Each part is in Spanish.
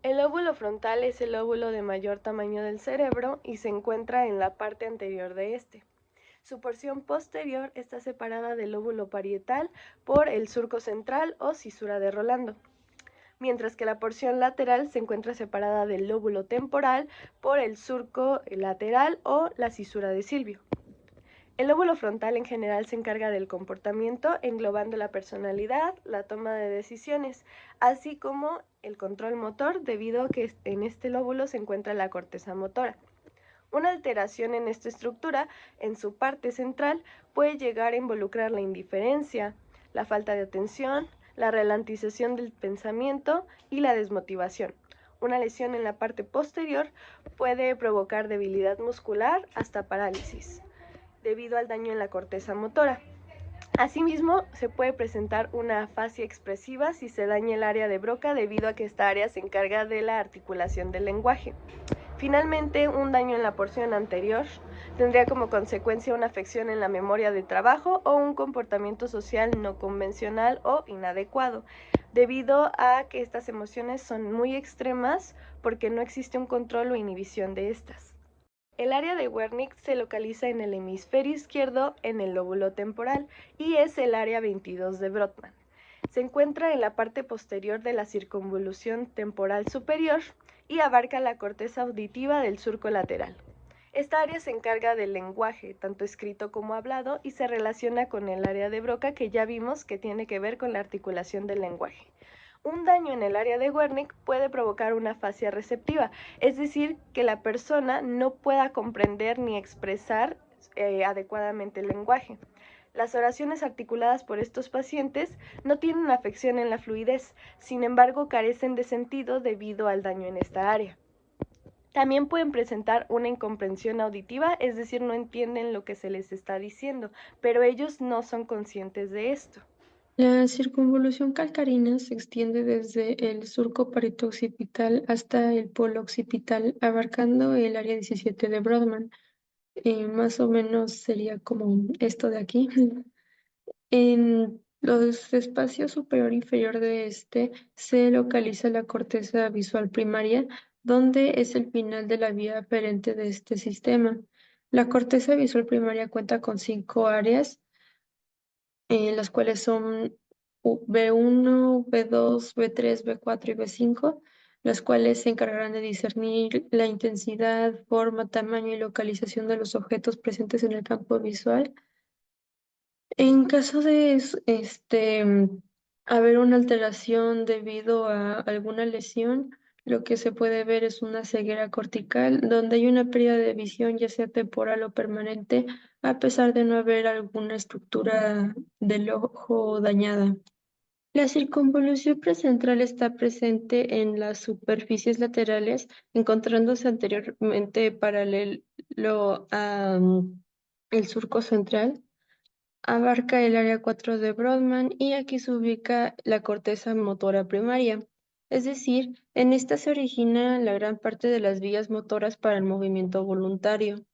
El lóbulo frontal es el lóbulo de mayor tamaño del cerebro y se encuentra en la parte anterior de este. Su porción posterior está separada del lóbulo parietal por el surco central o cisura de Rolando, mientras que la porción lateral se encuentra separada del lóbulo temporal por el surco lateral o la cisura de Silvio. El lóbulo frontal en general se encarga del comportamiento, englobando la personalidad, la toma de decisiones, así como el control motor, debido a que en este lóbulo se encuentra la corteza motora. Una alteración en esta estructura, en su parte central, puede llegar a involucrar la indiferencia, la falta de atención, la ralentización del pensamiento y la desmotivación. Una lesión en la parte posterior puede provocar debilidad muscular hasta parálisis, debido al daño en la corteza motora. Asimismo, se puede presentar una afasia expresiva si se daña el área de Broca, debido a que esta área se encarga de la articulación del lenguaje. Finalmente, un daño en la porción anterior tendría como consecuencia una afección en la memoria de trabajo o un comportamiento social no convencional o inadecuado, debido a que estas emociones son muy extremas porque no existe un control o inhibición de estas. El área de Wernicke se localiza en el hemisferio izquierdo en el lóbulo temporal y es el área 22 de Brodmann. Se encuentra en la parte posterior de la circunvolución temporal superior y abarca la corteza auditiva del surco lateral. Esta área se encarga del lenguaje, tanto escrito como hablado, y se relaciona con el área de Broca, que ya vimos que tiene que ver con la articulación del lenguaje. Un daño en el área de Wernicke puede provocar una afasia receptiva, es decir, que la persona no pueda comprender ni expresar adecuadamente el lenguaje. Las oraciones articuladas por estos pacientes no tienen afección en la fluidez, sin embargo carecen de sentido debido al daño en esta área. También pueden presentar una incomprensión auditiva, es decir, no entienden lo que se les está diciendo, pero ellos no son conscientes de esto. La circunvolución calcarina se extiende desde el surco parieto-occipital hasta el polo occipital, abarcando el área 17 de Brodmann. Más o menos sería como esto de aquí. En los espacios superior e inferior de este se localiza la corteza visual primaria, donde es el final de la vía aferente de este sistema. La corteza visual primaria cuenta con 5 áreas, las cuales son B1, B2, B3, B4 y B5, las cuales se encargarán de discernir la intensidad, forma, tamaño y localización de los objetos presentes en el campo visual. En caso de haber una alteración debido a alguna lesión, lo que se puede ver es una ceguera cortical, donde hay una pérdida de visión, ya sea temporal o permanente, a pesar de no haber alguna estructura del ojo dañada. La circunvolución precentral está presente en las superficies laterales, encontrándose anteriormente paralelo a el surco central. Abarca el área 4 de Brodmann y aquí se ubica la corteza motora primaria. Es decir, en esta se origina la gran parte de las vías motoras para el movimiento voluntario.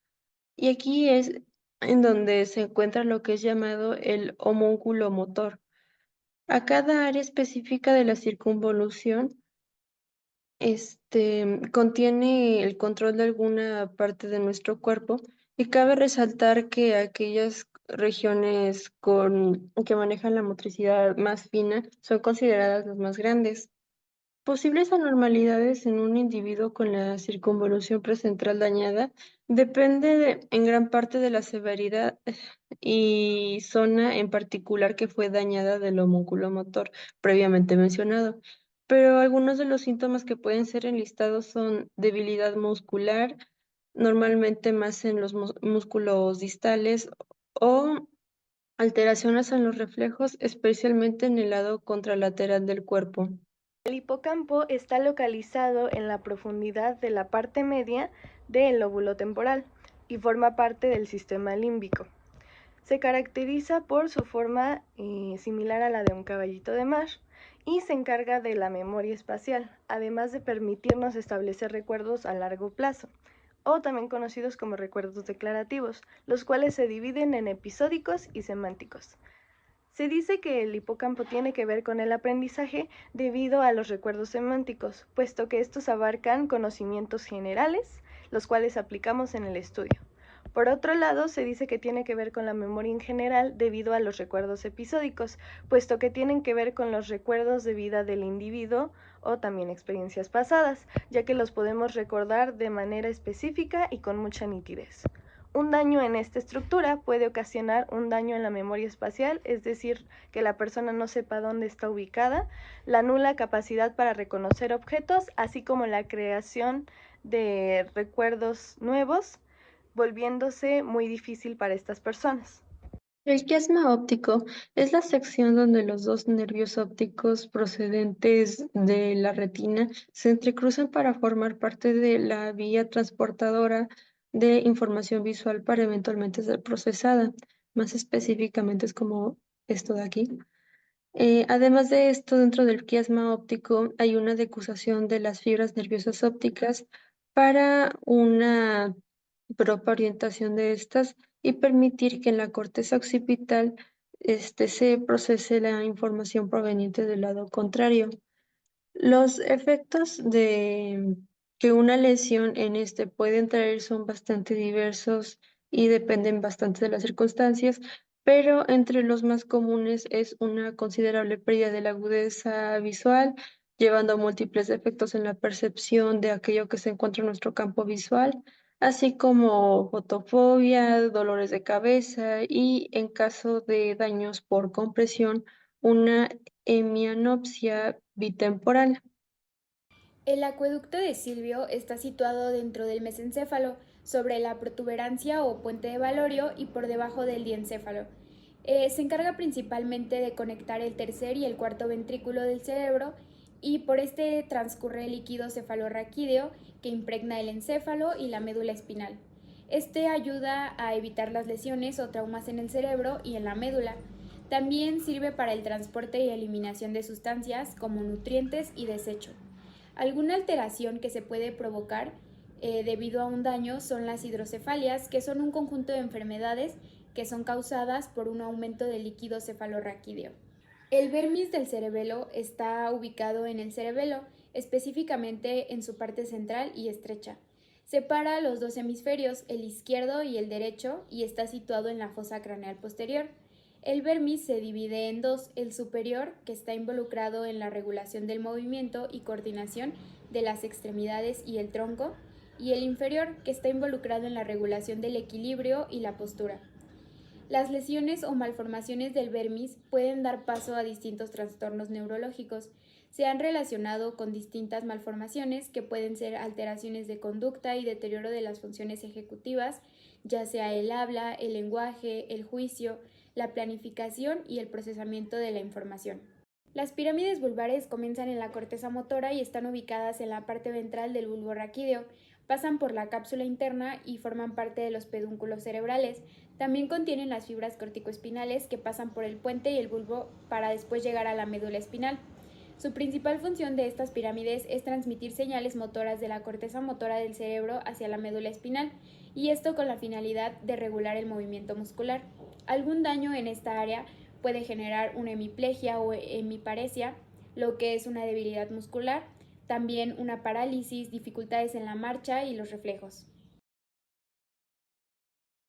Y aquí es en donde se encuentra lo que es llamado el homúnculo motor. A cada área específica de la circunvolución, contiene el control de alguna parte de nuestro cuerpo y cabe resaltar que aquellas regiones que manejan la motricidad más fina son consideradas las más grandes. Posibles anormalidades en un individuo con la circunvolución precentral dañada depende en gran parte de la severidad y zona en particular que fue dañada del homúnculo motor previamente mencionado. Pero algunos de los síntomas que pueden ser enlistados son debilidad muscular, normalmente más en los músculos distales, o alteraciones en los reflejos, especialmente en el lado contralateral del cuerpo. El hipocampo está localizado en la profundidad de la parte media del lóbulo temporal y forma parte del sistema límbico. Se caracteriza por su forma similar a la de un caballito de mar y se encarga de la memoria espacial, además de permitirnos establecer recuerdos a largo plazo, o también conocidos como recuerdos declarativos, los cuales se dividen en episódicos y semánticos. Se dice que el hipocampo tiene que ver con el aprendizaje debido a los recuerdos semánticos, puesto que estos abarcan conocimientos generales, los cuales aplicamos en el estudio. Por otro lado, se dice que tiene que ver con la memoria en general debido a los recuerdos episódicos, puesto que tienen que ver con los recuerdos de vida del individuo o también experiencias pasadas, ya que los podemos recordar de manera específica y con mucha nitidez. Un daño en esta estructura puede ocasionar un daño en la memoria espacial, es decir, que la persona no sepa dónde está ubicada, la nula capacidad para reconocer objetos, así como la creación de recuerdos nuevos, volviéndose muy difícil para estas personas. El quiasma óptico es la sección donde los dos nervios ópticos procedentes de la retina se entrecruzan para formar parte de la vía transportadora de información visual para eventualmente ser procesada. Más específicamente es como esto de aquí. Además de esto, dentro del quiasma óptico hay una decusación de las fibras nerviosas ópticas para una propia orientación de estas y permitir que en la corteza occipital se procese la información proveniente del lado contrario. Los efectos de que una lesión en este pueden traer son bastante diversos y dependen bastante de las circunstancias, pero entre los más comunes es una considerable pérdida de la agudeza visual, llevando a múltiples efectos en la percepción de aquello que se encuentra en nuestro campo visual, así como fotofobia, dolores de cabeza y, en caso de daños por compresión, una hemianopsia bitemporal. El acueducto de Silvio está situado dentro del mesencéfalo, sobre la protuberancia o puente de Valorio y por debajo del diencéfalo. Se encarga principalmente de conectar el tercer y el cuarto ventrículo del cerebro y por este transcurre el líquido cefalorraquídeo que impregna el encéfalo y la médula espinal. Este ayuda a evitar las lesiones o traumas en el cerebro y en la médula. También sirve para el transporte y eliminación de sustancias como nutrientes y desecho. Alguna alteración que se puede provocar debido a un daño son las hidrocefalias, que son un conjunto de enfermedades que son causadas por un aumento del líquido cefalorraquídeo. El vermis del cerebelo está ubicado en el cerebelo, específicamente en su parte central y estrecha. Separa los dos hemisferios, el izquierdo y el derecho, y está situado en la fosa craneal posterior. El vermis se divide en dos, el superior, que está involucrado en la regulación del movimiento y coordinación de las extremidades y el tronco, y el inferior, que está involucrado en la regulación del equilibrio y la postura. Las lesiones o malformaciones del vermis pueden dar paso a distintos trastornos neurológicos. Se han relacionado con distintas malformaciones que pueden ser alteraciones de conducta y deterioro de las funciones ejecutivas, ya sea el habla, el lenguaje, el juicio, la planificación y el procesamiento de la información. Las pirámides vulvares comienzan en la corteza motora y están ubicadas en la parte ventral del bulbo raquídeo. Pasan por la cápsula interna y forman parte de los pedúnculos cerebrales. También contienen las fibras corticoespinales que pasan por el puente y el bulbo para después llegar a la médula espinal. Su principal función de estas pirámides es transmitir señales motoras de la corteza motora del cerebro hacia la médula espinal, y esto con la finalidad de regular el movimiento muscular. Algún daño en esta área puede generar una hemiplegia o hemiparesia, lo que es una debilidad muscular, también una parálisis, dificultades en la marcha y los reflejos.